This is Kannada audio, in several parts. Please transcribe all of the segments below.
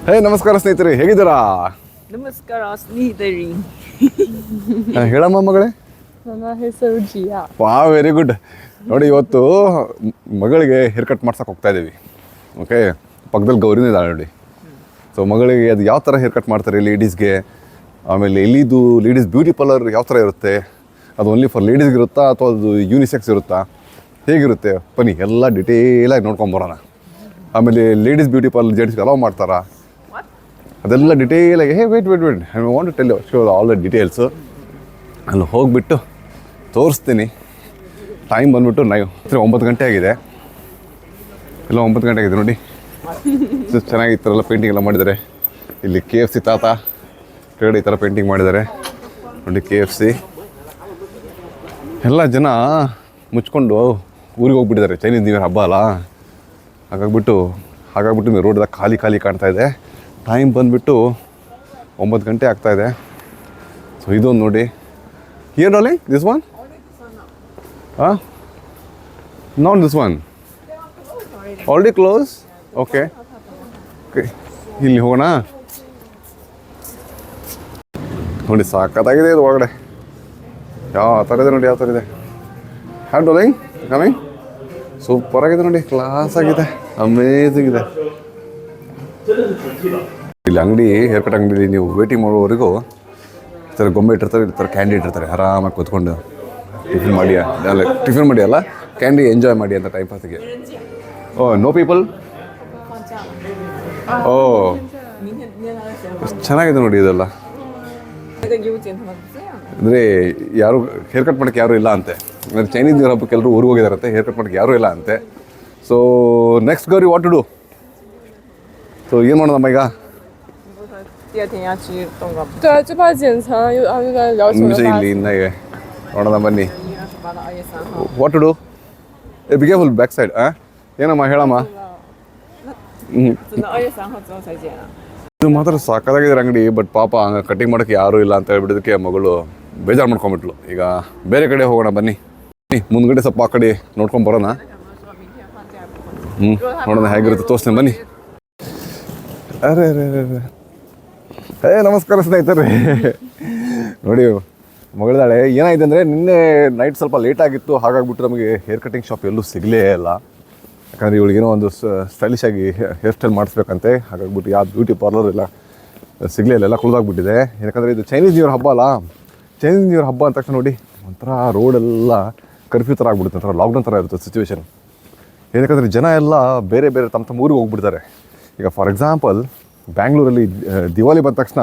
ಹೇ ನಮಸ್ಕಾರ ಸ್ನೇಹಿತರೆ, ಹೇಗಿದ್ದೀರಾ? ನಮಸ್ಕಾರ ಸ್ನೇಹಿತರಿ. ಹೇಳಮ್ಮ ಮಗಳೇ. ನನ್ನ ಹೆಸರು ಜಿಯಾ. Very good. ನೋಡಿ, ಇವತ್ತು ಮಗಳಿಗೆ ಹೇರ್ ಕಟ್ ಮಾಡ್ಸಕ್ಕೆ ಹೋಗ್ತಾ ಇದ್ದೀವಿ. ಓಕೆ, ಪಕ್ಕದಲ್ಲಿ ಗೌರಿನೂ ಇದ್ದಾಳೆ ನೋಡಿ. ಸೊ ಮಗಳಿಗೆ ಅದು ಯಾವ ಥರ ಹೇರ್ ಕಟ್ ಮಾಡ್ತಾರೆ ಲೇಡೀಸ್ಗೆ, ಆಮೇಲೆ ಎಲ್ಲಿದು ಲೇಡೀಸ್ ಬ್ಯೂಟಿ ಪಾರ್ಲರ್ ಯಾವ ಥರ ಇರುತ್ತೆ, ಅದು ಓನ್ಲಿ ಫಾರ್ ಲೇಡೀಸ್ಗೆ ಇರುತ್ತಾ ಅಥವಾ ಅದು ಯೂನಿಸೆಕ್ಸ್ ಇರುತ್ತಾ, ಹೇಗಿರುತ್ತೆ ಬನ್ನಿ ಎಲ್ಲ ಡಿಟೇಲಾಗಿ ನೋಡ್ಕೊಂಬರೋಣ. ಆಮೇಲೆ ಲೇಡೀಸ್ ಬ್ಯೂಟಿ ಪಾರ್ಲರ್ ಜೆಂಟ್ಸ್ಗೆ ಅಲೌ ಮಾಡ್ತಾರಾ, ಅದೆಲ್ಲ ಡಿಟೇಲಾಗಿ. Wait I want to tell you show all the details. ಅಲ್ಲಿ ಹೋಗಿಬಿಟ್ಟು ತೋರಿಸ್ತೀನಿ. ಟೈಮ್ ಬಂದುಬಿಟ್ಟು 9 ಗಂಟೆ ಆಗಿದೆ. ಎಲ್ಲ 9 ಗಂಟೆ ಆಗಿದೆ ನೋಡಿ. ಚೆನ್ನಾಗಿ ಈ ಥರ ಎಲ್ಲ ಪೇಂಟಿಂಗ್ ಎಲ್ಲ ಮಾಡಿದ್ದಾರೆ. ಇಲ್ಲಿ KFC ತಾತ ಕೆಳಗಡೆ ಈ ಥರ ಪೇಂಟಿಂಗ್ ಮಾಡಿದ್ದಾರೆ ನೋಡಿ. KFC ಎಲ್ಲ ಜನ ಮುಚ್ಕೊಂಡು ಊರಿಗೆ ಹೋಗ್ಬಿಟ್ಟಿದ್ದಾರೆ. ಚೈನೀಸ್ ನ್ಯೂ ಇಯರ್ ಹಬ್ಬ ಅಲ್ಲ, ಹಾಗಾಗ್ಬಿಟ್ಟು ರೋಡ್ದಾಗ ಖಾಲಿ ಕಾಣ್ತಾ ಇದೆ. ಟೈಮ್ ಬಂದುಬಿಟ್ಟು 9 ಗಂಟೆ ಆಗ್ತಾಯಿದೆ. ಸೊ ಇದೊಂದು ನೋಡಿ. ಏನು ಡಾರ್ಲಿಂಗ್, ದಿಸ್ ಒನ್? ಹಾಂ, not this one, already close. Okay, ಇಲ್ಲಿ ಹೋಗೋಣ ನೋಡಿ. ಸಾಕತ್ತಾಗಿದೆ ಇದು ಒಳಗಡೆ. ಯಾವ ಥರ ಇದೆ ನೋಡಿ, ಯಾವ ಥರ ಇದೆ. Have darling coming. ಸೂಪರ್ ಆಗಿದೆ ನೋಡಿ, ಕ್ಲಾಸ್ ಆಗಿದೆ, ಅಮೇಝಿಂಗ್ ಇದೆ. ಇಲ್ಲಿ ಅಂಗಡಿ, ಹೇರ್ ಕಟ್ ಅಂಗಡಿಲಿ ನೀವು ವೇಟಿಂಗ್ ಮಾಡೋವರೆಗೂ ಈ ಥರ ಗೊಂಬೆ ಇಟ್ಟಿರ್ತಾರೆ, ಈ ಥರ ಕ್ಯಾಂಡಿ ಇಟ್ಟಿರ್ತಾರೆ. ಆರಾಮಾಗಿ ಕೂತ್ಕೊಂಡು ಟಿಫಿನ್ ಮಾಡಿ ಅಲ್ಲ, ಕ್ಯಾಂಡಿ ಎಂಜಾಯ್ ಮಾಡಿ ಅಂತ ಟೈಮ್ ಪಾಸಿಗೆ. No people. ಚೆನ್ನಾಗಿದೆ ನೋಡಿ ಇದೆಲ್ಲ. ಅಂದರೆ ಯಾರು ಹೇರ್ ಕಟ್ ಮಾಡೋಕ್ಕೆ ಯಾರೂ ಇಲ್ಲ ಅಂತೆ. ಅಂದರೆ ಚೈನೀಸ್ ನ್ಯೂ ಹಬ್ಬಕ್ಕೆ ಎಲ್ಲರೂ ಊರಿಗೆ ಹೋಗಿದಾರಂತೆ, ಹೇರ್ ಕಟ್ ಮಾಡೋಕ್ಕೆ ಯಾರೂ ಇಲ್ಲ ಅಂತೆ. So next Gauri what to do? So ಏನು ಮಾಡೋದಮ್ಮ ಈಗ? 第二天要去动个。对啊，就怕检查又在聊什么？ಇಲ್ಲಿ ಇನ್ನಗೆ ನೋಡೋಣ ಬನ್ನಿ.2 what to do? Be careful back side. ಏನಮ್ಮ ಹೇಳಮ್ಮ.真的2月3号之后才剪啊。ಇದು ಮಾತ್ರ ಸಾಕಾಗಿದೆ ಅಂಗಡಿ. ಬಟ್ ಪಾಪ ಹಂಗೆ ಕಟಿಂಗ್ ಮಾಡೋಕ್ಕೆ ಯಾರೂ ಇಲ್ಲ ಅಂತ ಹೇಳ್ಬಿಡೋದಕ್ಕೆ ಮಗಳು ಬೇಜಾರು ಮಾಡ್ಕೊಂಬಿಟ್ಲು. ಈಗ ಬೇರೆ ಕಡೆ ಹೋಗೋಣ ಬನ್ನಿ. ಮುಂದ್ಗಡೆ ಸ್ವಲ್ಪ ಆ ಕಡೆ ನೋಡ್ಕೊಂಡು ಬರೋಣ. ನೋಡೋಣ ಹೇಗಿರುತ್ತೆ, ತೋರಿಸ್ತೀನಿ ಬನ್ನಿ. ಅರೆ ನಮಸ್ಕಾರ ಸ್ನೇಹಿತರೆ. ನೋಡಿ ಮಗಳಿದ್ದಾಳೆ. ಏನಾಗಿದೆ ಅಂದರೆ ನಿನ್ನೆ ನೈಟ್ ಸ್ವಲ್ಪ ಲೇಟ್ ಆಗಿತ್ತು, ಹಾಗಾಗ್ಬಿಟ್ಟು ನಮಗೆ ಹೇರ್ ಕಟಿಂಗ್ ಶಾಪ್ ಎಲ್ಲೂ ಸಿಗಲೇ ಇಲ್ಲ. ಯಾಕಂದರೆ ಇವಳಿಗೇನೋ ಒಂದು ಸ್ಟೈಲಿಶ್ ಆಗಿ ಹೇರ್ ಸ್ಟೈಲ್ ಮಾಡಿಸ್ಬೇಕಂತೆ. ಹಾಗಾಗ್ಬಿಟ್ಟು ಯಾವ ಬ್ಯೂಟಿ ಪಾರ್ಲರ್ ಎಲ್ಲ ಸಿಗಲೇ ಇಲ್ಲ, ಎಲ್ಲ ಕ್ಲೋಸಾಗ್ಬಿಟ್ಟಿದೆ. ಯಾಕಂದರೆ ಇದು ಚೈನೀಸ್ ನ್ಯೂ ಇಯರ್ ಹಬ್ಬ ಅಲ್ಲ. ಚೈನೀಸ್ ನ್ಯೂ ಇಯರ್ ಹಬ್ಬ ಅಂದ ತಕ್ಷಣ ನೋಡಿ ಒಂಥರ ರೋಡೆಲ್ಲ ಕರ್ಫ್ಯೂ ಥರ ಆಗ್ಬಿಡುತ್ತೆ, ಒಂಥರ ಲಾಕ್ಡೌನ್ ಥರ ಇರುತ್ತೆ ಸಿಚುವೇಶನ್. ಏನಕ್ಕಂದರೆ ಜನ ಎಲ್ಲ ಬೇರೆ ತಮ್ಮ ಊರಿಗೆ ಹೋಗ್ಬಿಡ್ತಾರೆ. ಈಗ ಫಾರ್ ಎಕ್ಸಾಂಪಲ್ ಬ್ಯಾಂಗ್ಳೂರಲ್ಲಿ ದಿವಾಲಿ ಬಂದ ತಕ್ಷಣ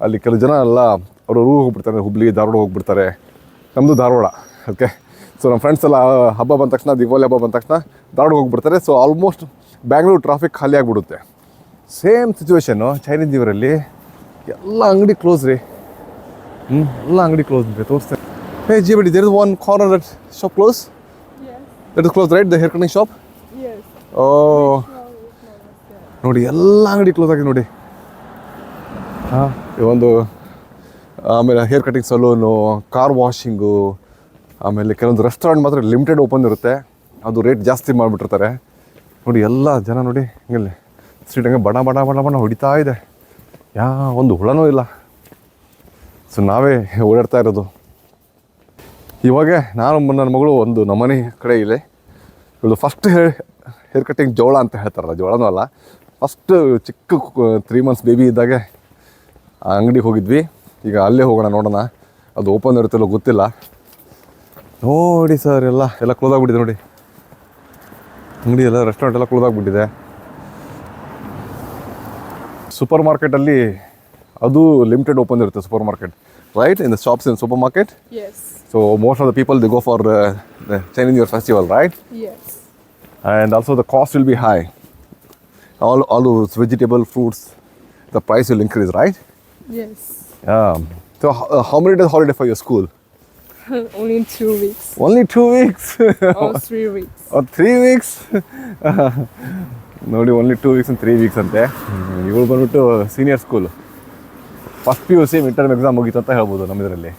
ಅಲ್ಲಿ ಕೆಲವು ಜನ ಎಲ್ಲ ಅವ್ರ ಊರಿಗೆ ಹೋಗ್ಬಿಡ್ತಾರೆ, ಹುಬ್ಳಿ ಧಾರವಾಡ ಹೋಗ್ಬಿಡ್ತಾರೆ. ನಮ್ಮದು ಧಾರವಾಡ. ಓಕೆ, ಸೊ ನಮ್ಮ ಫ್ರೆಂಡ್ಸ್ ಎಲ್ಲ ಹಬ್ಬ ಬಂದ ತಕ್ಷಣ, ದಿವಾಲಿ ಹಬ್ಬ ಬಂದ ತಕ್ಷಣ ಧಾರವಾಡ ಹೋಗ್ಬಿಡ್ತಾರೆ. ಸೊ ಆಲ್ಮೋಸ್ಟ್ ಬ್ಯಾಂಗ್ಳೂರು ಟ್ರಾಫಿಕ್ ಖಾಲಿ ಆಗಿಬಿಡುತ್ತೆ. ಸೇಮ್ ಸಿಚುವೇಶನ್ನು ಚೈನೀಸ್ ನ್ಯೂ ಇಯರಲ್ಲಿ. ಎಲ್ಲ ಅಂಗಡಿ ಕ್ಲೋಸ್ ರೀ. ಎಲ್ಲ ಅಂಗಡಿ ಕ್ಲೋಸ್ ರೀ. ತೋರಿಸ್ತೇನೆ. ಹೇ ಜಿ ಬಿಡಿ, there is one corner that shop close. That is close right, the hair cutting shop. ಓ ನೋಡಿ, ಎಲ್ಲ ಅಂಗಡಿ ಕ್ಲೋಸ್ ಆಗಿದೆ ನೋಡಿ. ಒಂದು ಆಮೇಲೆ hair cutting salon, car washing, ಆಮೇಲೆ ಕೆಲವೊಂದು ರೆಸ್ಟೋರೆಂಟ್ ಮಾತ್ರ ಲಿಮಿಟೆಡ್ ಓಪನ್ ಇರುತ್ತೆ, ಅದು ರೇಟ್ ಜಾಸ್ತಿ ಮಾಡಿಬಿಟ್ಟಿರ್ತಾರೆ ನೋಡಿ. ಎಲ್ಲ ಜನ ನೋಡಿ ಹಿಂಗಲ್ಲಿ ಸ್ಟ್ರೀಟ್ ಹಂಗೆ ಬಣ ಹೊಡಿತಾ ಇದೆ. ಒಂದು ಹುಳನೂ ಇಲ್ಲ. ಸೊ ನಾವೇ ಓಡಾಡ್ತಾ ಇರೋದು. ಇವಾಗ ನಾನು ನನ್ನ ಮಗಳು ಒಂದು ನಮ್ಮನೆ ಕಡೆ ಇದೆ. ಇವಳು ಫಸ್ಟ್ ಹೇರ್ ಕಟಿಂಗ್ ಜೋಳ ಅಂತ ಹೇಳ್ತಾರಲ್ಲ, ಜೋಳನೂ ಅಲ್ಲ, ಫಸ್ಟ್ ಚಿಕ್ಕ 3 months ಬೇಬಿ ಇದ್ದಾಗೆ ಆ ಅಂಗಡಿಗೆ ಹೋಗಿದ್ವಿ. ಈಗ ಅಲ್ಲೇ ಹೋಗೋಣ, ನೋಡೋಣ ಅದು ಓಪನ್ ಇರುತ್ತಲ್ಲೋ ಗೊತ್ತಿಲ್ಲ. ನೋಡಿ ಸರ್, ಎಲ್ಲ ಕ್ಲೋಸ್ ಆಗಿಬಿಟ್ಟಿದೆ ನೋಡಿ. ಅಂಗಡಿ ಎಲ್ಲ, ರೆಸ್ಟೋರೆಂಟ್ ಎಲ್ಲ ಕ್ಲೋಸ್ ಆಗಿಬಿಟ್ಟಿದೆ. ಸೂಪರ್ ಮಾರ್ಕೆಟಲ್ಲಿ ಅದು ಲಿಮಿಟೆಡ್ ಓಪನ್ ಇರುತ್ತೆ, super market right, in the shops in super market. So most of the people they go for the Chinese new year festival, right? And also the cost will be high. All those vegetable fruits, the price will increase, right? Yes. Yeah. So how many days holiday for your school? Only 2 weeks. Only 2 weeks? Or 3 weeks. Or 3 weeks? ನೋಡಿ, only 2 weeks and 3 weeks ಅಂತೆ. ಇವಳು ಬಂದ್ಬಿಟ್ಟು senior school, first PUC mid term exam ಮುಗೀತು ಅಂತ ಹೇಳ್ಬೋದು ನಮ್ಮಿದರಲ್ಲಿ.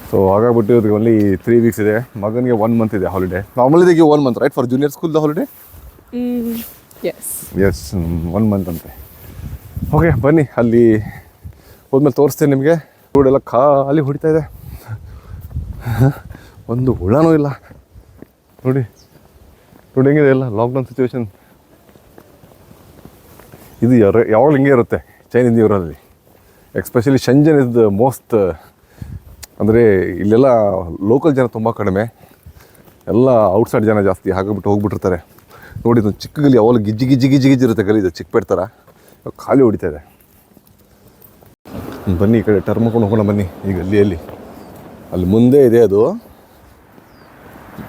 ಸೊ ಹಾಗಾಗ್ಬಿಟ್ಟು ಇದಕ್ಕೆ ಓನ್ಲಿ 3 weeks ಇದೆ. ಮಗನಿಗೆ 1 month ಇದೆ ಹಾಲಿಡೇ. ನಾರ್ಮಲಿ ಇದಕ್ಕೆ 1 month, right, for junior school the holiday? Yes. Yes, 1 month ಅಂತೆ. ಓಕೆ ಬನ್ನಿ, ಅಲ್ಲಿ ಹೋದ್ಮೇಲೆ ತೋರಿಸ್ತೇನೆ ನಿಮಗೆ. ರೋಡೆಲ್ಲ ಖಾಲಿ ಹೊಡಿತಾ ಇದೆ, ಒಂದು ಹುಳನೂ ಇಲ್ಲ. ನೋಡಿ ನೋಡಿ ಹೆಂಗಿದೆ ಎಲ್ಲ ಲಾಕ್ಡೌನ್ ಸಿಚುವೇಶನ್. ಇದು ಯಾವಾಗಲೂ ಹಿಂಗೆ ಇರುತ್ತೆ ಚೈನೀಸ್ ನ್ಯೂರಲ್ಲಿ. Especially Shenzhen is the most, ಅಂದರೆ ಇಲ್ಲೆಲ್ಲ ಲೋಕಲ್ ಜನ ತುಂಬ ಕಡಿಮೆ, ಎಲ್ಲ ಔಟ್ಸೈಡ್ ಜನ ಜಾಸ್ತಿ, ಹಾಕಿಬಿಟ್ಟು ಹೋಗ್ಬಿಟ್ಟಿರ್ತಾರೆ. ನೋಡಿ ಇದು ಚಿಕ್ಕ ಗಲಿ ಯಾವಾಗಲೂ ಗಿಜ್ಜಿ ಗಿಜ್ಜಿ ಗಿಜ್ಜಿ ಗಿಜ್ಜಿ ಇರುತ್ತೆ ಗಲಿ, ಇದು ಚಿಕ್ಕ ಪೇಟ್ ಥರ ಖಾಲಿ ಹೊಡಿತಾ ಇದೆ. ಬನ್ನಿ ಈ ಕಡೆ ಟರ್ನ್ ಮಾಡ್ಕೊಂಡು ಹೋಗೋಣ ಬನ್ನಿ. ಈ ಗಲ್ಲಿಯಲ್ಲಿ ಅಲ್ಲಿ ಮುಂದೆ ಇದೆ ಅದು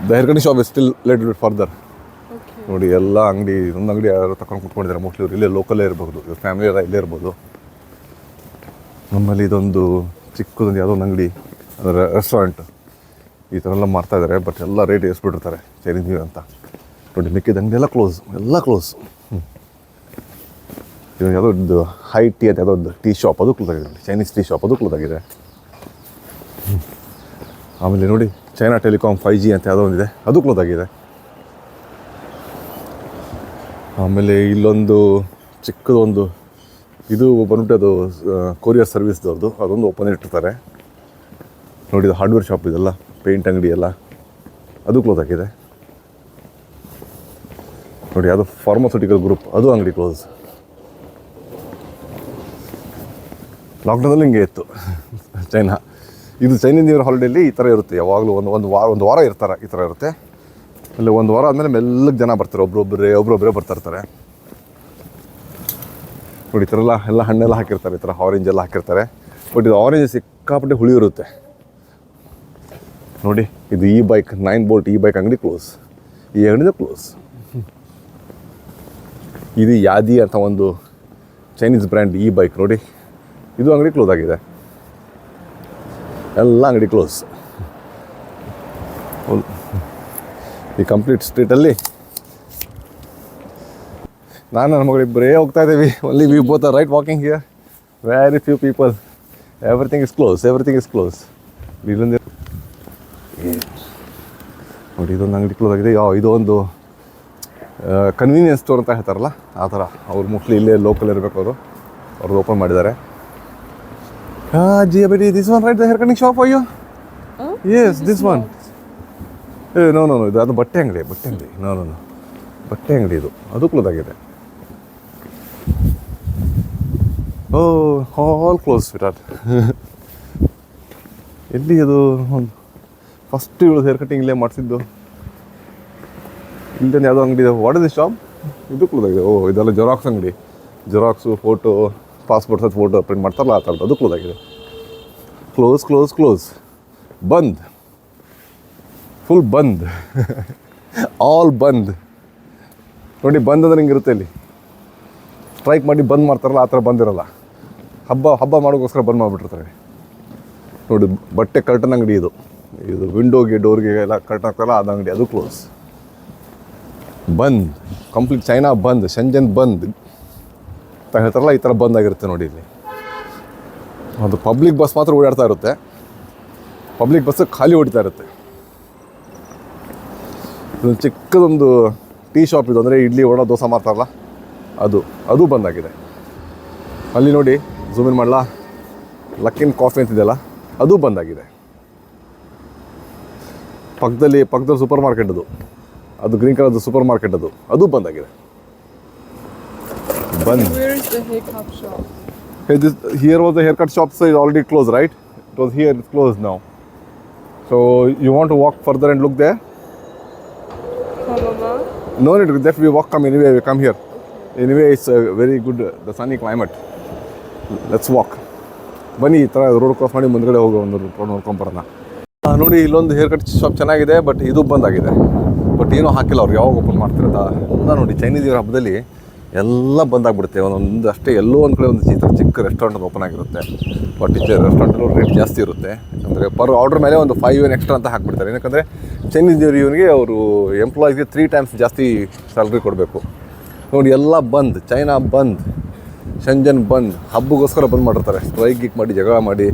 the hair cutting shop is still little bit further. ನೋಡಿ ಎಲ್ಲ ಅಂಗಡಿ, ಒಂದು ಅಂಗಡಿ ಯಾರು ತಗೊಂಡು ಕುತ್ಕೊಂಡಿದ್ದಾರೆ. ಮೋಸ್ಟ್ಲಿ ಇವ್ರು ಇಲ್ಲೇ ಲೋಕಲ್ಲೇ ಇರ್ಬೋದು, ಇವ್ರ ಫ್ಯಾಮಿಲಿ ಎಲ್ಲ ಇಲ್ಲೇ ಇರ್ಬೋದು. ನಮ್ಮಲ್ಲಿ ಇದೊಂದು ಚಿಕ್ಕದೊಂದು ಯಾವುದೋ ಒಂದು ಅಂಗಡಿ, ಅಂದರೆ ರೆಸ್ಟೋರೆಂಟ್ ಈ ಥರ ಎಲ್ಲ ಮಾಡ್ತಾಯಿದ್ದಾರೆ. ಬಟ್ ಎಲ್ಲ ರೇಟ್ ಏರಿಸ್ಬಿಟ್ಟಿರ್ತಾರೆ ಚೈನೀಸ್ ನ್ಯೂ ಅಂತ. ನೋಡಿ ಮಿಕ್ಕಿದ ಅಂಗಡಿ ಎಲ್ಲ ಕ್ಲೋಸ್, ಎಲ್ಲ ಕ್ಲೋಸ್. ಇದು ಯಾವುದೋ ಒಂದು ಹೈ ಟೀ ಅಂತ ಯಾವುದೋ ಒಂದು ಟೀ ಶಾಪ್, ಅದು ಕ್ಲೋಸ್ ಆಗಿದೆ. ಚೈನೀಸ್ ಟೀ ಶಾಪ್ ಅದು ಕ್ಲೋಸ್ ಆಗಿದೆ. ಆಮೇಲೆ ನೋಡಿ ಚೈನಾ ಟೆಲಿಕಾಮ್ 5G ಅಂತ ಯಾವುದೋ ಒಂದಿದೆ, ಅದು ಕ್ಲೋಸ್ ಆಗಿದೆ. ಆಮೇಲೆ ಇಲ್ಲೊಂದು ಚಿಕ್ಕದೊಂದು ಇದು ಬಂದ್ಬಿಟ್ಟು ಅದು ಕೊರಿಯರ್ ಸರ್ವಿಸ್ದವ್ರದ್ದು, ಅದೊಂದು ಓಪನ್ ಇಟ್ಟಿರ್ತಾರೆ. ನೋಡಿ ಇದು ಹಾರ್ಡ್ವೇರ್ ಶಾಪ್, ಇದೆಲ್ಲ ಪೇಂಟ್ ಅಂಗಡಿ ಎಲ್ಲ, ಅದು ಕ್ಲೋಸ್ ಆಗಿದೆ. ನೋಡಿ ಅದು ಫಾರ್ಮಾಸ್ಯೂಟಿಕಲ್ ಗ್ರೂಪ್, ಅದು ಅಂಗಡಿ ಕ್ಲೋಸ್. ಲಾಕ್ಡೌನಲ್ಲಿ ಹಿಂಗೆ ಇತ್ತು ಚೈನಾ. ಇದು ಚೈನೀಸ್ ನ್ಯೂ ಇಯರ್ ಹಾಲಿಡೇಲಿ ಈ ಥರ ಇರುತ್ತೆ ಯಾವಾಗಲೂ. ಒಂದು ವಾರ ಇರ್ತಾರೆ, ಈ ಥರ ಇರುತ್ತೆ. ಅಲ್ಲಿ ಒಂದು ವಾರ ಆದಮೇಲೆ ಮೆಲ್ಲಗೆ ಜನ ಬರ್ತಾರೆ, ಒಬ್ಬೊಬ್ಬರೇ ಬರ್ತಾಯಿರ್ತಾರೆ. ನೋಡಿ ಈ ಥರ ಎಲ್ಲ ಹಣ್ಣೆಲ್ಲ ಹಾಕಿರ್ತಾರೆ, ಈ ಥರ ಆರೆಂಜ್ ಎಲ್ಲ ಹಾಕಿರ್ತಾರೆ. ಬಟ್ ಇದು ಆರೆಂಜ್ ಸಿಕ್ಕಾಪಟ್ಟೆ ಹುಳಿ ಇರುತ್ತೆ. ನೋಡಿ ಇದು ಈ ಬೈಕ್ 9 ಬೋಲ್ಟ್ ಈ ಬೈಕ್ ಅಂಗಡಿ ಕ್ಲೋಸ್, ಈ ಅಂಗಡಿನ ಕ್ಲೋಸ್. ಇದು ಯಾದಿ ಅಂತ ಒಂದು ಚೈನೀಸ್ ಬ್ರ್ಯಾಂಡ್ ಈ ಬೈಕ್, ನೋಡಿ ಇದು ಅಂಗಡಿ ಕ್ಲೋಸ್ ಆಗಿದೆ. ಎಲ್ಲ ಅಂಗಡಿ ಕ್ಲೋಸ್. ಈ ಕಂಪ್ಲೀಟ್ ಸ್ಟ್ರೀಟಲ್ಲಿ ನಾನು ನನ್ನ ಮಗಳಿಬ್ಬರೇ ಹೋಗ್ತಾ ಇದ್ದೀವಿ. Only we both are right walking here, very few people. Everything is close, everything is close. ಇಲ್ಲೊಂದು ನೋಡಿ ಇದೊಂದು ಅಂಗಡಿ ಕ್ಲೋಸ್ ಆಗಿದೆ. ಇದು ಒಂದು ಕನ್ವೀನಿಯನ್ಸ್ ಸ್ಟೋರ್ ಅಂತ ಹೇಳ್ತಾರಲ್ಲ ಆ ಥರ. ಅವ್ರು ಮೋಸ್ಟ್ಲಿ ಇಲ್ಲೇ ಲೋಕಲ್ ಇರಬೇಕು, ಅವ್ರದ್ದು ಓಪನ್ ಮಾಡಿದ್ದಾರೆ. ಜಿ ಬೇಟಿ this one right the hair cutting shop ಅಯ್ಯೋ. Yes this one. ನೋ ಇದು ಅದು ಬಟ್ಟೆ ಅಂಗಡಿ. ನೋ ಬಟ್ಟೆ ಅಂಗಡಿ ಇದು, ಅದು ಕ್ಲೋಸ್ ಆಗಿದೆ. All close Virat. ಎಲ್ಲಿ ಅದು ಒಂದು ಫಸ್ಟ್ ಇವಳು ಹೇರ್ ಕಟಿಂಗ್ ಇಲ್ಲೇ ಮಾಡಿಸಿದ್ದು. ಇಲ್ಲೇ ಯಾವುದೋ ಅಂಗಡಿ ಇದೆ. What is the shop? ಇದು ಕ್ಲೋಸ್ ಆಗಿದೆ. ಇದೆಲ್ಲ ಜೆರಾಕ್ಸ್ ಅಂಗಡಿ, xerox, photo, passport size photo print ಮಾಡ್ತಾರಲ್ಲ ಆ ಥರದ್ದು, ಅದು ಕ್ಲೋಸ್ ಆಗಿದೆ. ಕ್ಲೋಸ್ ಬಂದ್, ಫುಲ್ ಬಂದ್, ಆಲ್ ಬಂದ್. ನೋಡಿ ಬಂದ್ ಅಂದ್ರೆ ಹಿಂಗಿರುತ್ತೆ, ಇಲ್ಲಿ ಸ್ಟ್ರೈಕ್ ಮಾಡಿ ಬಂದ್ ಮಾಡ್ತಾರಲ್ಲ ಆ ಥರ ಬಂದಿರಲ್ಲ. ಹಬ್ಬ ಮಾಡೋಕ್ಕೋಸ್ಕರ ಬಂದ್ ಮಾಡಿಬಿಟ್ಟಿರ್ತಾರೆ. ನೋಡಿ ಬಟ್ಟೆ ಕರ್ಟನ್ ಅಂಗಡಿ ಇದು ವಿಂಡೋಗೆ ಡೋರ್ಗೆ ಎಲ್ಲ ಕರ್ಟನ್ ಹಾಕ್ತಾರಲ್ಲ ಅದು ಅಂಗಡಿ, ಅದು ಕ್ಲೋಸ್. ಬಂದ್, ಕಂಪ್ಲೀಟ್ ಚೈನಾ ಬಂದ್, ಶೆಂಜನ್ ಬಂದ್ ಅಂತ ಹೇಳ್ತಾರಲ್ಲ ಈ ಥರ ಬಂದ್ ಆಗಿರುತ್ತೆ. ನೋಡಿ ಇಲ್ಲಿ ಅದು ಪಬ್ಲಿಕ್ ಬಸ್ ಮಾತ್ರ ಓಡಾಡ್ತಾ ಇರುತ್ತೆ, ಪಬ್ಲಿಕ್ ಬಸ್ ಖಾಲಿ ಹೊಡಿತಾ ಇರುತ್ತೆ. ಇದೊಂದು ಚಿಕ್ಕದೊಂದು ಟೀ ಶಾಪ್ ಇದು, ಅಂದರೆ ಇಡ್ಲಿ ವಡ ದೋಸೆ ಮಾಡ್ತಾರಲ್ಲ ಅದು ಬಂದಾಗಿದೆ. ಅಲ್ಲಿ ನೋಡಿ ಝೂಮ್ ಇನ್ ಮಾಡಲಾ, ಲಕ್ಕಿನ್ ಕಾಫಿ ಅಂತಿದೆಯಲ್ಲ ಅದು ಬಂದಾಗಿದೆ. ಪಕ್ಕದಲ್ಲಿ ಸೂಪರ್ ಮಾರ್ಕೆಟ್ ಅದು ಗ್ರೀನ್ ಕಲರ್ದು ಸೂಪರ್ ಮಾರ್ಕೆಟ್ ಅದು ಬಂದಾಗಿದೆ. ಬಂದ್. Where is the haircut shop? Here was the haircut shop, so it's already closed, right? It was here, it's closed now. So you want to walk further and look there? Mama? No need, that we walk anyway, we come here. Anyway, it's very good, the sunny climate. Let's walk. ಬನ್ನಿ ಈ ಥರ ರೋಡ್ ಕ್ರಾಸ್ ಮಾಡಿ ಮುಂದ್ಗಡೆ ಹೋಗೋ ಒಂದು ರೋಡ್ ನೋಡ್ಕೊಂಬರೋಣ. ನೋಡಿ ಇಲ್ಲೊಂದು ಹೇರ್ ಕಟ್ ಶಾಪ್ ಚೆನ್ನಾಗಿದೆ, ಬಟ್ ಇದು ಬಂದಾಗಿದೆ. ಬಟ್ ಏನೂ ಹಾಕಿಲ್ಲ ಅವ್ರು, ಯಾವಾಗ ಓಪನ್ ಮಾಡ್ತಿರೋದ ಎಲ್ಲ. ನೋಡಿ ಚೈನೀಸ್ ಇಯರ್ ಹಬ್ಬದಲ್ಲಿ ಎಲ್ಲ ಬಂದಾಗ್ಬಿಡುತ್ತೆ. ಒಂದೊಂದು ಅಷ್ಟೇ ಎಲ್ಲೋ ಒಂದು ಕಡೆ ಒಂದು ಚಿಕ್ಕ ರೆಸ್ಟೋರೆಂಟ್ ಓಪನ್ ಆಗಿರುತ್ತೆ. ಬಟ್ ರೆಸ್ಟೋರೆಂಟಲ್ಲಿ ರೇಟ್ ಜಾಸ್ತಿ ಇರುತ್ತೆ. ಅಂದರೆ ಪರ್ ಆರ್ಡ್ರ್ ಮೇಲೆ ಒಂದು 5 ಏನು ಎಕ್ಸ್ಟ್ರಾ ಅಂತ ಹಾಕ್ಬಿಡ್ತಾರೆ. ಏನಕ್ಕಂದರೆ ಚೈನೀಸ್ ಇವನಿಗೆ ಅವರು ಎಂಪ್ಲಾಯೀಸ್ಗೆ 3 ಟೈಮ್ಸ್ ಜಾಸ್ತಿ ಸ್ಯಾಲ್ರಿ ಕೊಡಬೇಕು. ನೋಡಿ ಎಲ್ಲ ಬಂದ್, ಚೈನಾ ಬಂದ್, ಶೆಂಜನ್ ಬಂದ್, ಹಬ್ಬಗೋಸ್ಕರ ಬಂದ್ ಮಾಡಿರ್ತಾರೆ. ಸ್ಟ್ರೈಕ್ ಗೀಕ್ ಮಾಡಿ ಜಗಳ ಮಾಡಿ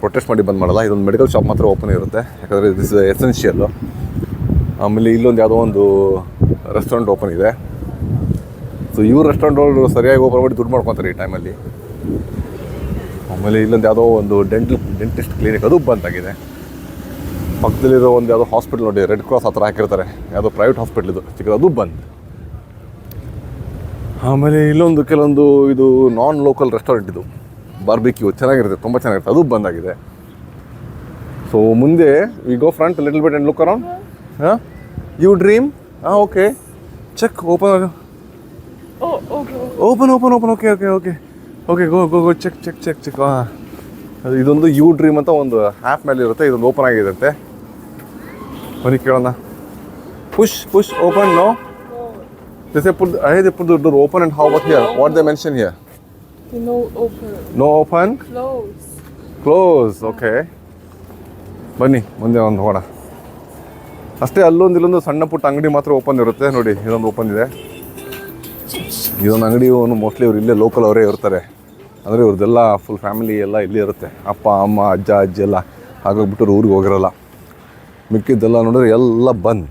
ಪ್ರೊಟೆಸ್ಟ್ ಮಾಡಿ ಬಂದ್ ಮಾಡಲ್ಲ. ಇದೊಂದು ಮೆಡಿಕಲ್ ಶಾಪ್ ಮಾತ್ರ ಓಪನ್ ಇರುತ್ತೆ, ಯಾಕಂದರೆ ದಿಸ್ ಎಸೆನ್ಷಿಯಲ್ಲು. ಆಮೇಲೆ ಇಲ್ಲೊಂದು ಯಾವುದೋ ಒಂದು ರೆಸ್ಟೋರೆಂಟ್ ಓಪನ್ ಇದೆ. ಸೊ ಇವ್ರ ರೆಸ್ಟೋರೆಂಟ್ ಸರಿಯಾಗಿ ಓಪನ್ ಮಾಡಿ ದುಡ್ಡು ಮಾಡ್ಕೊತಾರೆ ಈ ಟೈಮಲ್ಲಿ. ಆಮೇಲೆ ಇಲ್ಲೊಂದು ಯಾವುದೋ ಒಂದು ಡೆಂಟಿಸ್ಟ್ ಕ್ಲಿನಿಕ್ ಅದು ಬಂದಾಗಿದೆ. ಪಕ್ಕದಲ್ಲಿರೋ ಒಂದು ಯಾವುದೋ ಹಾಸ್ಪಿಟಲ್ ನೋಡಿ, ರೆಡ್ ಕ್ರಾಸ್ ಆ ಥರ ಹಾಕಿರ್ತಾರೆ, ಯಾವುದೋ ಪ್ರೈವೇಟ್ ಹಾಸ್ಪಿಟ್ಲ್ ಇದು ಚಿಕ್ಕದು, ಅದು ಬಂದ್. ಆಮೇಲೆ ಇಲ್ಲೊಂದು ಕೆಲವೊಂದು ಇದು ನಾನ್ ಲೋಕಲ್ ರೆಸ್ಟೋರೆಂಟ್, ಇದು ಬಾರ್ಬಿಕ್ಯೂ ಚೆನ್ನಾಗಿರುತ್ತೆ, ತುಂಬ ಚೆನ್ನಾಗಿರುತ್ತೆ, ಅದು ಬಂದಾಗಿದೆ. ಸೊ ಮುಂದೆ we go front little bit and look around. ಹಾಂ, ಯು ಡ್ರೀಮ್. ಹಾಂ, okay, check open Oh, okay. Open okay okay okay okay go go go check check check check. ಹಾಂ, ಅದು ಇದೊಂದು ಯು ಡ್ರೀಮ್ ಅಂತ ಒಂದು ಆ್ಯಪ್ ಮೇಲೆ ಇರುತ್ತೆ, ಇದೊಂದು ಓಪನ್ ಆಗಿರುತ್ತೆ. ಬನ್ನಿ ಕೇಳೋಣ. Push push open. No they put the door open, and how about here? What they mention here? No open. No open? Close. Okay. ಬನ್ನಿ ಮುಂದೆ ಒಂದು ಹೋಗೋಣ. ಅಷ್ಟೇ, ಅಲ್ಲೊಂದು ಇಲ್ಲೊಂದು ಸಣ್ಣ ಪುಟ್ಟ ಅಂಗಡಿ ಮಾತ್ರ ಓಪನ್ ಇರುತ್ತೆ. ನೋಡಿ, ಇದೊಂದು ಓಪನ್ ಇದೆ. ಇದೊಂದು ಅಂಗಡಿ ಮೋಸ್ಟ್ಲಿ ಇವ್ರು ಇಲ್ಲೇ ಲೋಕಲ್ ಅವರೇ ಇರ್ತಾರೆ. ಅಂದರೆ ಇವ್ರದ್ದೆಲ್ಲ ಫುಲ್ ಫ್ಯಾಮಿಲಿ ಎಲ್ಲ ಇಲ್ಲೇ ಇರುತ್ತೆ. ಅಪ್ಪ ಅಮ್ಮ ಅಜ್ಜ ಅಜ್ಜಿ ಎಲ್ಲ ಆಗೋಗ್ಬಿಟ್ಟು ಊರಿಗೆ ಹೋಗಿರಲ್ಲ. ಮಿಕ್ಕಿದ್ದೆಲ್ಲ ನೋಡಿದ್ರೆ ಎಲ್ಲ ಬಂದ್.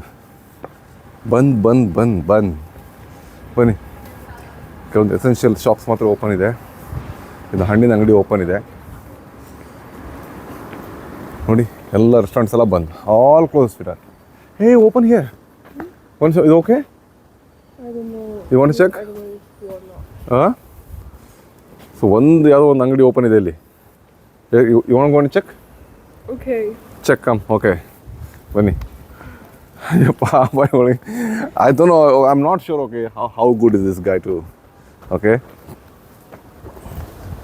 ಬನ್ನಿ, ಕೆಲವೊಂದು ಎಸೆನ್ಷಿಯಲ್ ಶಾಪ್ಸ್ ಮಾತ್ರ ಓಪನ್ ಇದೆ. ಇದು ಹಣ್ಣಿನ ಅಂಗಡಿ ಓಪನ್ ಇದೆ ನೋಡಿ. ಎಲ್ಲ ರೆಸ್ಟೋರೆಂಟ್ಸ್ ಎಲ್ಲ ಬಂದ್, ಆಲ್ ಕ್ಲೋಸ್ ಫಿಟರ್. Hey, open here one. ಇದು okay, I don't know. You want to check? I don't know if you or not. ಹಾಂ, ಸೊ ಒಂದು ಯಾವುದೋ ಒಂದು ಅಂಗಡಿ ಓಪನ್ ಇದೆ ಇಲ್ಲಿ. You want go and check? Okay. Check come. Okay, ಬನ್ನಿ. ಅಯ್ಯಪ್ಪ ಬಾಯ್ ಒಳಗೆ I don't know, I am not sure. Okay, how good is this guy to. Okay,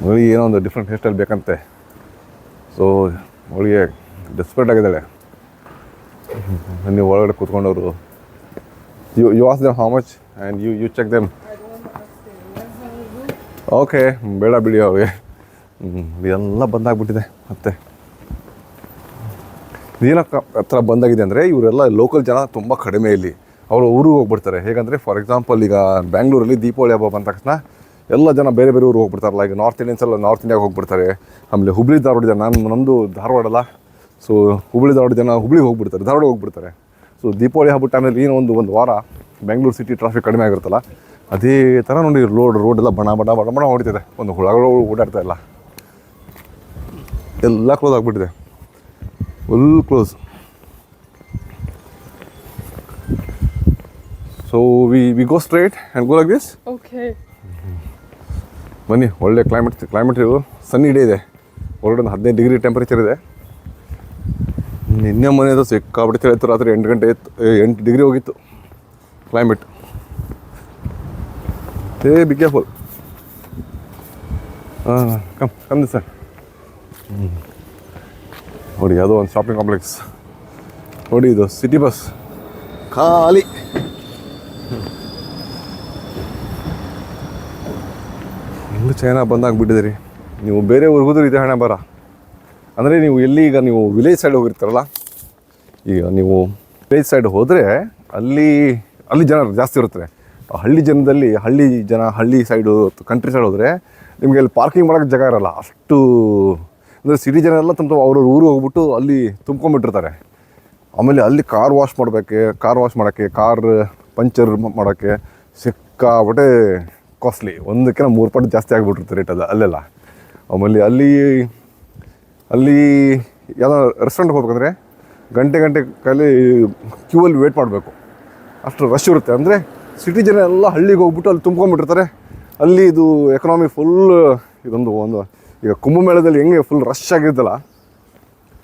ಅವಳಿಗೆ ಏನೋ ಒಂದು ಡಿಫ್ರೆಂಟ್ ಹೇರ್ ಸ್ಟೈಲ್ ಬೇಕಂತೆ. ಸೊ ಅವಳಿಗೆ ಡೆಸ್ಪರೇಟ್ ಆಗಿದ್ದಾಳೆ. ನೀವು ಒಳಗಡೆ ಕೂತ್ಕೊಂಡವರು, you ask them how much and you check them. Okay, ಬೇಡ ಬಿಡಿ ಅವ್ರಿಗೆ. ಇದೆಲ್ಲ ಬಂದಾಗ್ಬಿಟ್ಟಿದೆ. ಮತ್ತೆ ಏನಕ್ಕೆ ಹತ್ರ ಬಂದಾಗಿದೆ ಅಂದರೆ, ಇವರೆಲ್ಲ ಲೋಕಲ್ ಜನ ತುಂಬ ಕಡಿಮೆ ಇಲ್ಲಿ. ಅವರು ಊರಿಗೆ ಹೋಗ್ಬಿಡ್ತಾರೆ. ಹೇಗಂದರೆ, ಫಾರ್ ಎಕ್ಸಾಂಪಲ್ ಈಗ ಬ್ಯಾಂಗ್ಳೂರಲ್ಲಿ ದೀಪಾವಳಿ ಹಬ್ಬ ಬಂದ ತಕ್ಷಣ ಎಲ್ಲ ಜನ ಬೇರೆ ಬೇರೆ ಊರಿಗೆ ಹೋಗ್ಬಿಡ್ತಾರಲ್ಲ. ಈಗ ನಾರ್ತ್ ಇಂಡಿಯನ್ಸ್ ಎಲ್ಲ ನಾರ್ತ್ ಇಂಡಿಯಾಗೆ ಹೋಗ್ಬಿಡ್ತಾರೆ. ಆಮೇಲೆ ಹುಬ್ಳಿ ಧಾರವಾಡ ಜನ, ನಮ್ಮದು ಧಾರವಾಡ ಅಲ್ಲ, ಸೊ ಹುಬ್ಳಿ ಧಾರವಾಡ ಜನ ಹುಬ್ಳಿಗೆ ಹೋಗ್ಬಿಡ್ತಾರೆ, ಧಾರವಾಡ ಹೋಗ್ಬಿಡ್ತಾರೆ. ಸೊ ದೀಪಾವಳಿ ಹಬ್ಬದ ಟೈಮಲ್ಲಿ ಏನೋ ಒಂದು ವಾರ ಬೆಂಗಳೂರು ಸಿಟಿ ಟ್ರಾಫಿಕ್ ಕಡಿಮೆ ಆಗಿರುತ್ತಲ್ಲ, ಅದೇ ಥರ ನೋಡಿ ರೋಡೆಲ್ಲ ಬಣ ಹೊಡಿತಿದೆ. ಒಂದು ಹುಳಗಳು ಓಡಾಡ್ತಾ ಇಲ್ಲ, ಎಲ್ಲ ಕ್ಲೋಸ್ ಆಗಿಬಿಟ್ಟಿದೆ, full close. So we go straight and go like this. Okay. ಬನ್ನಿ, ಒಳ್ಳೆ ಕ್ಲೈಮೇಟ್ ಸನ್ನಿ ಡೇ ಇದೆ. ಹೊರಗಡೆ ಒಂದು 15 ಡಿಗ್ರಿ ಟೆಂಪ್ರೇಚರ್ ಇದೆ. ನಿನ್ನೆ ಮನೆಯದು ಸಿಕ್ಕಾಬಿಟ್ಟು ಹೇಳ್ತು, ರಾತ್ರಿ 8 ಡಿಗ್ರಿ ಹೋಗಿತ್ತು climate. Be careful. Come sir. ನೋಡಿ, ಯಾವುದೋ ಒಂದು ಶಾಪಿಂಗ್ ಕಾಂಪ್ಲೆಕ್ಸ್ ನೋಡಿ. ಇದು ಸಿಟಿ ಬಸ್ ಖಾಲಿ. ಎಲ್ಲ ಚೈನಾ ಬಂದಾಗ್ಬಿಟ್ಟಿದೆ. ನೀವು ಬೇರೆ ಊರಿಗೆ ಹೋದ್ರೆ ಇದೆ ಹಣ ಬರ. ಅಂದರೆ ನೀವು ಎಲ್ಲಿ ಈಗ ನೀವು ವಿಲೇಜ್ ಸೈಡ್ ಹೋಗಿರ್ತಾರಲ್ಲ, ಈಗ ನೀವು ವಿಲೇಜ್ ಸೈಡ್ ಹೋದರೆ ಅಲ್ಲಿ ಜನ ಜಾಸ್ತಿ ಇರ್ತಾರೆ. ಹಳ್ಳಿ ಜನದಲ್ಲಿ ಹಳ್ಳಿ ಸೈಡು ಕಂಟ್ರಿ ಸೈಡ್ ಹೋದರೆ ನಿಮಗೆ ಅಲ್ಲಿ ಪಾರ್ಕಿಂಗ್ ಮಾಡೋಕ್ಕೆ ಜಾಗ ಇರೋಲ್ಲ ಅಷ್ಟು. ಅಂದರೆ ಸಿಟಿ ಜನ ಎಲ್ಲ ತಮ್ಮ ಅವ್ರವ್ರ ಊರಿಗೆ ಹೋಗ್ಬಿಟ್ಟು ಅಲ್ಲಿ ತುಂಬ್ಕೊಂಡ್ಬಿಟ್ಟಿರ್ತಾರೆ. ಆಮೇಲೆ ಅಲ್ಲಿ ಕಾರ್ ವಾಶ್ ಮಾಡೋಕ್ಕೆ, ಕಾರ್ ಪಂಚರ್ ಮಾಡೋಕ್ಕೆ ಸಿಕ್ಕಾಬಿಟ್ಟೆ ಕಾಸ್ಟ್ಲಿ. ಒಂದಕ್ಕಿಂತ 3 ಪಟ್ಟು ಜಾಸ್ತಿ ಆಗಿಬಿಟ್ಟಿರುತ್ತೆ ರೇಟ್ ಅದು ಅಲ್ಲೆಲ್ಲ. ಆಮೇಲೆ ಅಲ್ಲಿ ಯಾವುದೋ ರೆಸ್ಟೋರೆಂಟ್ಗೆ ಹೋಗ್ಬೇಕಂದ್ರೆ ಗಂಟೆ ಕಾಲಿ ಕ್ಯೂವಲ್ಲಿ ವೇಟ್ ಮಾಡಬೇಕು, ಅಷ್ಟು ರಶ್ ಇರುತ್ತೆ. ಅಂದರೆ ಸಿಟಿ ಜನ ಎಲ್ಲ ಹಳ್ಳಿಗೆ ಹೋಗ್ಬಿಟ್ಟು ಅಲ್ಲಿ ತುಂಬ್ಕೊಂಡ್ಬಿಟ್ಟಿರ್ತಾರೆ. ಅಲ್ಲಿ ಇದು ಎಕನಾಮಿ ಫುಲ್ ಇದೊಂದು ಈಗ ಕುಂಭಮೇಳದಲ್ಲಿ ಹೆಂಗೆ ಫುಲ್ ರಶ್ ಆಗಿದ್ದಲ್ಲ,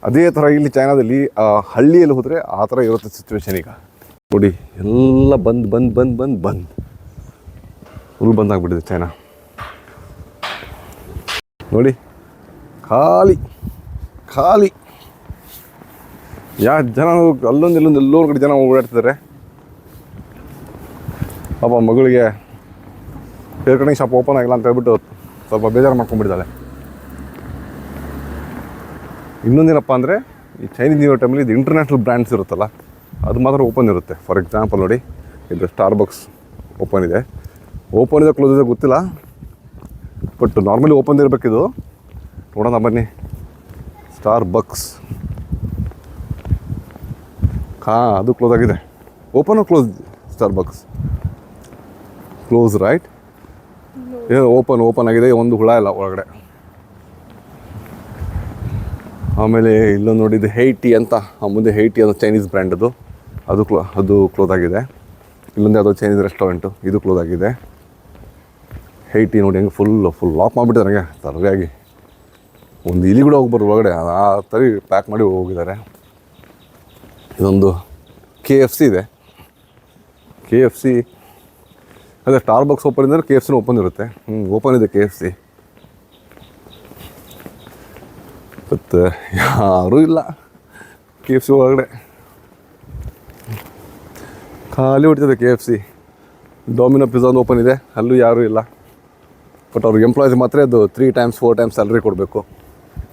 ಅದೇ ಥರ ಇಲ್ಲಿ ಚೈನಾದಲ್ಲಿ ಹಳ್ಳಿಯಲ್ಲಿ ಹೋದರೆ ಆ ಥರ ಇರುತ್ತೆ ಸಿಚುವೇಶನ್. ಈಗ ನೋಡಿ, ಎಲ್ಲ ಬಂದ್ ಫುಲ್ ಬಂದಾಗ್ಬಿಟ್ಟಿದೆ ಚೈನಾ. ನೋಡಿ, ಖಾಲಿ. ಜನ ಅಲ್ಲೊಂದು ಎಲ್ಲೋ ಕಡೆ ಜನ ಓಡಾಡ್ತಿದ್ದಾರೆ. ಪಾಪ ಮಗಳಿಗೆ ಹೇರ್ ಕಟಿಂಗ್ ಶಾಪ್ ಓಪನ್ ಆಗಿಲ್ಲ ಅಂತ ಹೇಳ್ಬಿಟ್ಟು ಸ್ವಲ್ಪ ಬೇಜಾರು ಮಾಡ್ಕೊಂಡ್ಬಿಟ್ಟಿದ್ದಾಳೆ. ಇನ್ನೊಂದೇನಪ್ಪ ಅಂದರೆ, ಈ ಚೈನೀಸ್ ನ್ಯೂ ಇಯರ್ ಟೈಮಲ್ಲಿ ಇದು ಇಂಟರ್ನ್ಯಾಷನಲ್ ಬ್ರ್ಯಾಂಡ್ಸ್ ಇರುತ್ತಲ್ಲ, ಅದು ಮಾತ್ರ ಓಪನ್ ಇರುತ್ತೆ. ಫಾರ್ ಎಕ್ಸಾಂಪಲ್ ನೋಡಿ, ಇದು ಸ್ಟಾರ್ಬಕ್ಸ್ ಓಪನ್ ಇದೆ, ಕ್ಲೋಸ್ ಇದೆ ಗೊತ್ತಿಲ್ಲ, ಬಟ್ ನಾರ್ಮಲಿ ಓಪನ್ ಇರಬೇಕಿದು. ನೋಡೋಣ ಬನ್ನಿ. ಸ್ಟಾರ್ಬಕ್ಸ್ ಅದು ಕ್ಲೋಸ್ ಆಗಿದೆ. Open close Starbucks. Close right. ಏನು ಓಪನ್ ಆಗಿದೆ, ಒಂದು ಹುಳ ಇಲ್ಲ ಒಳಗಡೆ. ಆಮೇಲೆ ಇಲ್ಲೊಂದು ನೋಡಿದ್ದು ಹೈಟಿ ಅಂತ, ಮುಂದೆ ಹೈಟಿ ಅನ್ನೋ ಚೈನೀಸ್ ಬ್ರ್ಯಾಂಡ್ ಅದು ಕ್ಲೋಸ್ ಆಗಿದೆ. ಇಲ್ಲೊಂದು ಯಾವುದೋ ಚೈನೀಸ್ ರೆಸ್ಟೋರೆಂಟು, ಇದು ಕ್ಲೋಸ್ ಆಗಿದೆ. ಹೈಟಿ ನೋಡಿ ಹೆಂಗೆ ಫುಲ್ ಲಾಕ್ ಮಾಡಿಬಿಟ್ಟಿದ್ದಾರೆ ನನಗೆ ಸರಿಯಾಗಿ. ಒಂದು ಇಲಿ ಕೂಡ ಹೋಗ್ಬಾರ್ದು ಒಳಗಡೆ, ಆ ಥರ ಪ್ಯಾಕ್ ಮಾಡಿ ಹೋಗಿದ್ದಾರೆ. ಇದೊಂದು KFC ಇದೆ. KFC ಅದೇ ಸ್ಟಾರ್ಬಕ್ಸ್ ಓಪನ್ ಇದ್ದರೆ KFCನೂ ಓಪನ್ ಇರುತ್ತೆ. ಓಪನ್ ಇದೆ KFC. ಮತ್ತು ಯಾರೂ ಇಲ್ಲ KFC ಒಳಗಡೆ, ಖಾಲಿ ಹೊಡಿತದೆ KFC. ಡೊಮಿನೋ ಪಿಜ್ಜಾ ಒಂದು ಓಪನ್ ಇದೆ, ಅಲ್ಲೂ ಯಾರೂ ಇಲ್ಲ. ಬಟ್ ಅವ್ರಿಗೆ ಎಂಪ್ಲಾಯೀಸ್ ಮಾತ್ರ ಅದು 3 times 4 times ಸ್ಯಾಲ್ರಿ ಕೊಡಬೇಕು.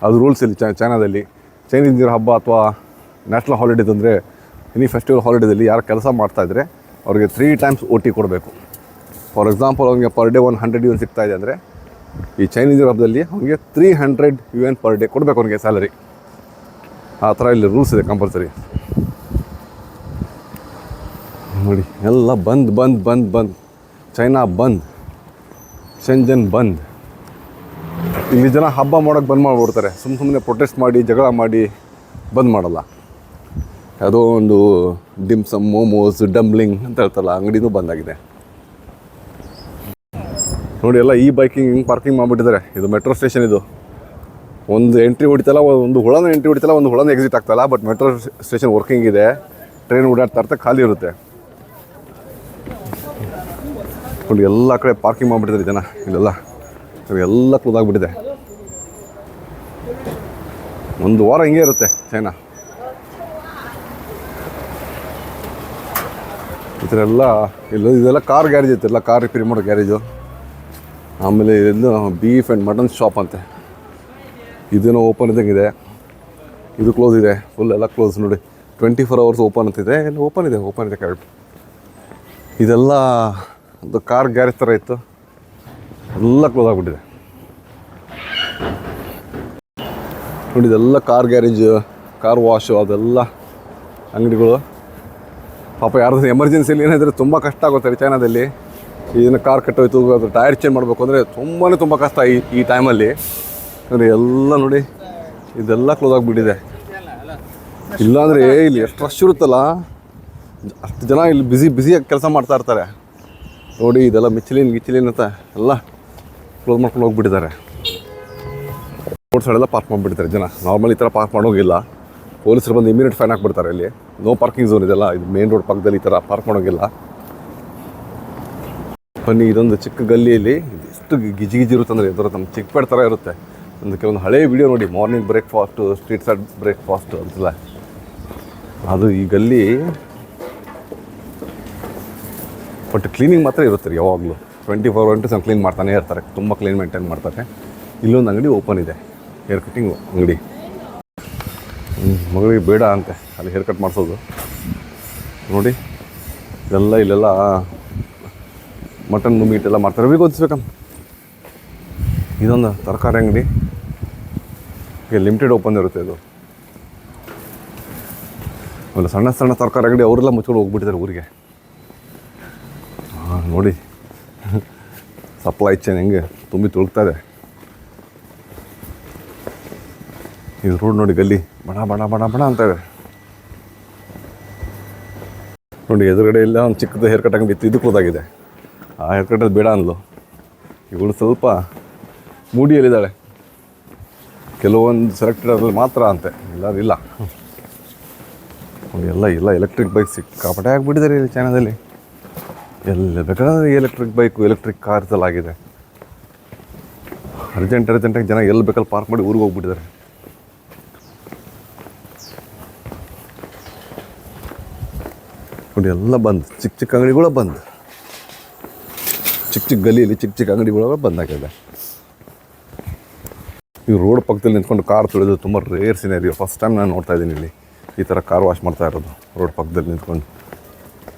ಅದು ರೂಲ್ಸ್ ಇಲ್ಲಿ ಚೈನಾದಲ್ಲಿ. ಚೈನೀಸ್ ನ್ಯೂ ಇಯರ್ ಹಬ್ಬ ಅಥವಾ ನ್ಯಾಷನಲ್ ಹಾಲಿಡೇಸ್ ಅಂದರೆ ಎನಿ ಫೆಸ್ಟಿವಲ್ ಹಾಲಿಡೇದಲ್ಲಿ ಯಾರು ಕೆಲಸ ಮಾಡ್ತಾಯಿದ್ರೆ ಅವ್ರಿಗೆ 3 times OT ಕೊಡಬೇಕು. ಫಾರ್ ಎಕ್ಸಾಂಪಲ್ ಅವ್ನಿಗೆ ಪರ್ ಡೇ 100 UN ಸಿಗ್ತಾಯಿದೆ ಅಂದರೆ ಈ ಚೈನೀಸ್ ನ್ಯೂ ಇಯರ್ ಹಬ್ಬದಲ್ಲಿ ಅವ್ನಿಗೆ 300 UN ಪರ್ ಡೇ ಕೊಡಬೇಕು ಅವ್ನಿಗೆ ಸ್ಯಾಲರಿ. ಆ ಥರ ಇಲ್ಲಿ ರೂಲ್ಸ್ ಇದೆ ಕಂಪಲ್ಸರಿ. ನೋಡಿ ಎಲ್ಲ ಬಂದ್. ಚೈನಾ ಬಂದ್, ಶೆಂಜನ್ ಬಂದ್. ಇಲ್ಲಿ ಜನ ಹಬ್ಬ ಮಾಡೋಕ್ಕೆ ಬಂದ್ ಮಾಡಿಬಿಡ್ತಾರೆ. ಸುಮ್ಮನೆ ಪ್ರೊಟೆಸ್ಟ್ ಮಾಡಿ ಜಗಳ ಮಾಡಿ ಬಂದ್ ಮಾಡಲ್ಲ. ಯಾವುದೋ ಒಂದು ಡಿಮ್ಸಮ್, ಮೋಮೋಸ್, ಡಂಬ್ಲಿಂಗ್ ಅಂತ ಹೇಳ್ತಾರಲ್ಲ, ಅಂಗಡಿನೂ ಬಂದಾಗಿದೆ. ನೋಡಿ ಎಲ್ಲ ಈ ಬೈಕಿಂಗ್ ಹಿಂಗೆ ಪಾರ್ಕಿಂಗ್ ಮಾಡಿಬಿಟ್ಟಿದ್ದಾರೆ. ಇದು ಮೆಟ್ರೋ ಸ್ಟೇಷನ್. ಇದು ಒಂದು ಎಂಟ್ರಿ ಹೊಡಿತಲ್ಲ, ಒಂದು ಹುಳನೂ ಎಂಟ್ರಿ ಹೊಡಿತಲ್ಲ, ಒಂದು ಹುಳನೂ ಎಕ್ಸಿಟ್ ಆಗ್ತಲ್ಲ. ಬಟ್ ಮೆಟ್ರೋ ಸ್ಟೇಷನ್ ವರ್ಕಿಂಗ್ ಇದೆ, ಟ್ರೈನ್ ಓಡಾಡ್ತಾ ಇರ್ತಾ ಖಾಲಿ ಇರುತ್ತೆ. ನೋಡಿ ಎಲ್ಲ ಕಡೆ ಪಾರ್ಕಿಂಗ್ ಮಾಡಿಬಿಟ್ಟಿದ್ದಾರೆ ಜನ. ಇಲ್ಲೆಲ್ಲ ಕ್ಲೋಸ್ ಆಗಿಬಿಟ್ಟಿದೆ. ಒಂದು ವಾರ ಹಿಂಗೆ ಇರುತ್ತೆ ಚೈನಾ. ಈ ಥರ ಎಲ್ಲ ಇದೆಲ್ಲ ಕಾರ್ ಗ್ಯಾರೇಜ್ ಇತ್ತು, ಎಲ್ಲ ಕಾರ್ ರಿಪೇರಿ ಮಾಡೋ ಗ್ಯಾರೇಜು. ಆಮೇಲೆ ಇದೆಲ್ಲ ಬೀಫ್ ಆ್ಯಂಡ್ ಮಟನ್ ಶಾಪ್ ಅಂತೆ. ಇದೇನೋ ಓಪನ್ ಇದ್ದಂಗಿದೆ, ಇದು ಕ್ಲೋಸ್ ಇದೆ. ಫುಲ್ ಎಲ್ಲ ಕ್ಲೋಸ್ ನೋಡಿ. 24 hours ಓಪನ್ ಅಂತಿದೆ. ಎಲ್ಲ ಓಪನ್ ಇದೆ ಕರೆಕ್ಟ್. ಇದೆಲ್ಲ ಒಂದು ಕಾರ್ ಗ್ಯಾರೇಜ್ ಥರ ಇತ್ತು, ಎಲ್ಲ ಕ್ಲೋಸ್ ಆಗಿಬಿಟ್ಟಿದೆ. ನೋಡಿ ಇದೆಲ್ಲ ಕಾರ್ ಗ್ಯಾರೇಜ್, ಕಾರ್ ವಾಶು, ಅದೆಲ್ಲ ಅಂಗಡಿಗಳು. ಪಾಪ ಯಾರ್ದು ಎಮರ್ಜೆನ್ಸಿಯಲ್ಲಿ ಏನಾದರೆ ತುಂಬ ಕಷ್ಟ ಆಗುತ್ತೆ ಚೈನಾದಲ್ಲಿ. ಇದನ್ನು ಕಾರ್ ಕೆಟ್ಟೋಯ್ತು, ಅದು ಟೈರ್ ಚೇಂಜ್ ಮಾಡಬೇಕು ಅಂದರೆ ತುಂಬ ಕಷ್ಟ ಈ ಟೈಮಲ್ಲಿ. ನೋಡಿ ಎಲ್ಲ ನೋಡಿ ಇದೆಲ್ಲ ಕ್ಲೋಸ್ ಆಗಿಬಿಟ್ಟಿದೆ. ಇಲ್ಲಾಂದರೆ ಇಲ್ಲಿ ಎಷ್ಟು ರಶ್ ಇರುತ್ತಲ್ಲ, ಅಷ್ಟು ಜನ ಇಲ್ಲಿ ಬ್ಯುಸಿಯಾಗಿ ಕೆಲಸ ಮಾಡ್ತಾ ಇರ್ತಾರೆ. ನೋಡಿ ಇದೆಲ್ಲ ಗಿಚ್ಚಿಲಿನ್ ಅಂತ ಎಲ್ಲ ಕ್ಲೋಸ್ ಮಾಡ್ಕೊಂಡು ಹೋಗ್ಬಿಟ್ಟಿದ್ದಾರೆ. ರೋಡ್ ಸೈಡೆಲ್ಲ ಪಾರ್ಕ್ ಮಾಡಿಬಿಡ್ತಾರೆ ಜನ. ನಾರ್ಮಲಿ ಈ ಥರ ಪಾರ್ಕ್ ಮಾಡೋಂಗಿಲ್ಲ. ಪೊಲೀಸರು ಬಂದು ಇಮಿಡಿಯೇಟ್ ಫೈನ್ ಹಾಕ್ಬಿಡ್ತಾರೆ. ಇಲ್ಲಿ ನೋ ಪಾರ್ಕಿಂಗ್ ಝೋನ್ ಇದೆಲ್ಲ. ಇದು ಮೇನ್ ರೋಡ್ ಪಕ್ಕದಲ್ಲಿ ಈ ಥರ ಪಾರ್ಕ್ ಮಾಡೋಂಗಿಲ್ಲ. ಬನ್ನಿ, ಇದೊಂದು ಚಿಕ್ಕ ಗಲ್ಲಿಯಲ್ಲಿ ಎಷ್ಟು ಗಿಜಿ ಇರುತ್ತೆ ಅಂದರೆ ಇದರ ನಮ್ಮ ಚಿಕ್ಕಪೇಟೆ ಥರ ಇರುತ್ತೆ. ಒಂದು ಕೆಲವೊಂದು ಹಳೆ ವಿಡಿಯೋ ನೋಡಿ, morning breakfast, street side breakfast ಅಂತಿಲ್ಲ, ಅದು ಈ ಗಲ್ಲಿ. ಬಟ್ ಕ್ಲೀನಿಂಗ್ ಮಾತ್ರ ಇರುತ್ತೆ ರೀ ಯಾವಾಗಲೂ. 24/7 ಕ್ಲೀನ್ ಮಾಡ್ತಾನೆ ಇರ್ತಾರೆ. ತುಂಬ ಕ್ಲೀನ್ ಮೇಂಟೈನ್ ಮಾಡ್ತಾರೆ. ಇಲ್ಲೊಂದು ಅಂಗಡಿ ಓಪನ್ ಇದೆ, ಹೇರ್ ಕಟ್ಟಿಂಗು ಅಂಗಡಿ. ಮಗಳಿಗೆ ಬೇಡ ಅಂತೆ ಅಲ್ಲಿ ಹೇರ್ ಕಟ್ ಮಾಡಿಸೋದು. ನೋಡಿ ಇಲ್ಲೆಲ್ಲ ಮಟನ್ ಮೀಟ್ ಎಲ್ಲ ಮಾಡ್ತಾರೆ. ಗೊತ್ತಿಸ್ಬೇಕಮ್ಮ. ಇದೊಂದು ತರಕಾರಿ ಅಂಗಡಿ, ಲಿಮಿಟೆಡ್ ಓಪನ್ ಇರುತ್ತೆ ಇದು. ಆಮೇಲೆ ಸಣ್ಣ ತರಕಾರಿ ಅಂಗಡಿ ಅವರೆಲ್ಲ ಮುಚ್ಕೊಂಡು ಹೋಗ್ಬಿಟ್ಟಿದ್ದಾರೆ ಊರಿಗೆ. ನೋಡಿ ಸಪ್ಲೈ ಚೈನ್ ಹೆಂಗೆ ತುಂಬಿ ತುಳುಕ್ತಾ ಇದೆ. ಇದು ರೋಡ್ ನೋಡಿ, ಗಲ್ಲಿ ಬಣ ಅಂತ ಇದೆ. ನೋಡಿ ಎದುರುಗಡೆ ಎಲ್ಲ ಒಂದು ಚಿಕ್ಕದು ಹೇರ್ ಕಟ್ ಅಂಗಡಿ ಇತ್ತು, ಇದು ಕ್ಲೋಸ್ ಆಗಿದೆ. ಆ ಹೇರ್ ಕಟ್ಟಲ್ಲಿ ಬೇಡ ಅಂದ್ಲು. ಇವಳು ಸ್ವಲ್ಪ ಮೂಡಿಯಲ್ಲಿದ್ದಾಳೆ. ಕೆಲವೊಂದು ಸೆಲೆಕ್ಟೆಡಲ್ಲಿ ಮಾತ್ರ ಅಂತೆ, ಇಲ್ಲ. ನೋಡಿ ಎಲ್ಲ ಎಲೆಕ್ಟ್ರಿಕ್ ಬೈಕ್ ಸಿಕ್ಕಾಪಟ್ಟೆ ಆಗಿಬಿಟ್ಟಿದ್ದಾರೆ ಇಲ್ಲಿ ಚೈನಾದಲ್ಲಿ. ಎಲ್ಲ ಬೇಕಾದ್ರೆ ಎಲೆಕ್ಟ್ರಿಕ್ ಬೈಕು, ಎಲೆಕ್ಟ್ರಿಕ್ ಕಾರ್ ಎಲ್ಲ ಆಗಿದೆ. ಅರ್ಜೆಂಟಾಗಿ ಜನ ಎಲ್ಲಿ ಬೇಕಲ್ಲಿ ಪಾರ್ಕ್ ಮಾಡಿ ಊರಿಗೆ ಹೋಗ್ಬಿಟ್ಟಿದ್ದಾರೆ. ನೋಡಿ ಎಲ್ಲ ಬಂದು, ಚಿಕ್ಕ ಅಂಗಡಿಗಳು ಬಂದು, ಚಿಕ್ಕ ಗಲಿಯಲ್ಲಿ ಚಿಕ್ಕ ಅಂಗಡಿಗಳು ಬಂದಾಗಿದೆ. ಈ ರೋಡ್ ಪಕ್ಕದಲ್ಲಿ ನಿಂತ್ಕೊಂಡು ಕಾರ್ ತೊಳೆದು ತುಂಬ ರೇರ್ ಸಿನೇರಿಯೋ. ಫಸ್ಟ್ ಟೈಮ್ ನಾನು ನೋಡ್ತಾ ಇದ್ದೀನಿ ಇಲ್ಲಿ ಈ ಥರ ಕಾರ್ ವಾಶ್ ಮಾಡ್ತಾ ಇರೋದು. ರೋಡ್ ಪಕ್ಕದಲ್ಲಿ ನಿಂತ್ಕೊಂಡು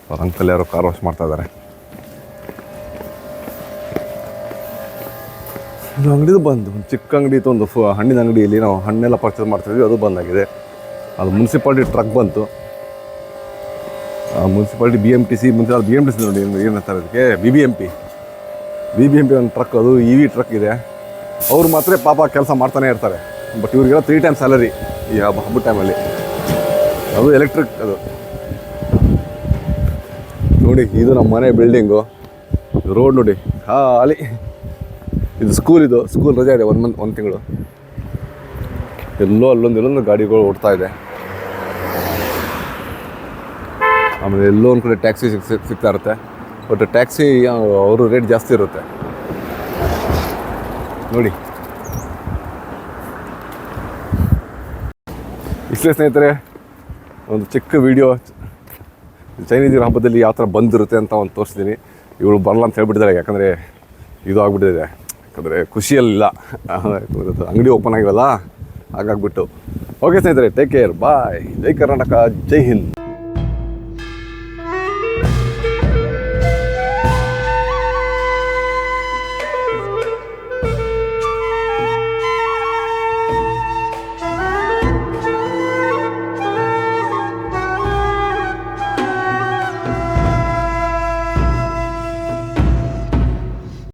ಅವ್ರ ಅಂಕಲ್ ಯಾರೋ ಕಾರ್ ವಾಶ್ ಮಾಡ್ತಾ ಇದ್ದಾರೆ. ಇದು ಅಂಗಡಿದು ಬಂದು, ಒಂದು ಚಿಕ್ಕ ಅಂಗಡಿ ಇತ್ತು, ಒಂದು ಹಣ್ಣಿನ ಅಂಗಡಿಯಲ್ಲಿ ನಾವು ಹಣ್ಣೆಲ್ಲ ಪರ್ಚೇಸ್ ಮಾಡ್ತಿದ್ವಿ, ಅದು ಬಂದಾಗಿದೆ. ಅದು ಮುನ್ಸಿಪಾಲ್ಟಿ ಟ್ರಕ್ ಬಂತು. ಮುನ್ಸಿಪಾಲ್ಟಿ BMTC ನೋಡಿ ಏನು ಹೇಳ್ತಾರೆ ಅದಕ್ಕೆ, BBMP BBMP ಒಂದು ಟ್ರಕ್, ಅದು EV ಟ್ರಕ್ ಇದೆ. ಅವ್ರು ಮಾತ್ರ ಪಾಪ ಕೆಲಸ ಮಾಡ್ತಾನೆ ಇರ್ತಾರೆ. ಬಟ್ ಇವ್ರಿಗೆಲ್ಲ 3 ಟೈಮ್ ಸ್ಯಾಲರಿ ಈ ಹಬ್ಬದ ಟೈಮಲ್ಲಿ. ಅದು ಎಲೆಕ್ಟ್ರಿಕ್. ಅದು ನೋಡಿ, ಇದು ನಮ್ಮ ಮನೆ ಬಿಲ್ಡಿಂಗು. ರೋಡ್ ನೋಡಿ ಖಾಲಿ. ಇದು ಸ್ಕೂಲ್ ರಜೆ ಇದೆ, 1 ತಿಂಗಳು. ಎಲ್ಲೊಂದು ಗಾಡಿಗಳು ಓಡ್ತಾ ಇದೆ. ಆಮೇಲೆ ಎಲ್ಲೋ ಒಂದು ಕಡೆ ಟ್ಯಾಕ್ಸಿ ಸಿಗ್ತಾ ಇರುತ್ತೆ. ಬಟ್ ಟ್ಯಾಕ್ಸಿ ಅವರು ರೇಟ್ ಜಾಸ್ತಿ ಇರುತ್ತೆ ನೋಡಿ. ಇಷ್ಟೇ ಸ್ನೇಹಿತರೆ, ಒಂದು ಚಿಕ್ಕ ವಿಡಿಯೋ ಚೈನೀಸ್ ಹಬ್ಬದಲ್ಲಿ ಯಾವ ಥರ ಬಂದಿರುತ್ತೆ ಅಂತ ಒಂದು ತೋರಿಸ್ತೀನಿ. ಇವಳು ಬರಲ್ಲ ಅಂತ ಹೇಳ್ಬಿಟ್ಟಿದ್ದಾರೆ, ಯಾಕಂದರೆ ಇದು ಆಗಿಬಿಟ್ಟಿದೆ. ಯಾಕಂದರೆ ಖುಷಿಯಲ್ಲಿಲ್ಲ, ಅಂಗಡಿ ಓಪನ್ ಆಗಿವಲ್ಲ, ಹಾಗಾಗ್ಬಿಟ್ಟು. ಓಕೆ ಸ್ನೇಹಿತರೆ, ಟೇಕ್ ಕೇರ್, ಬಾಯ್. ಜೈ ಕರ್ನಾಟಕ, ಜೈ ಹಿಂದ್.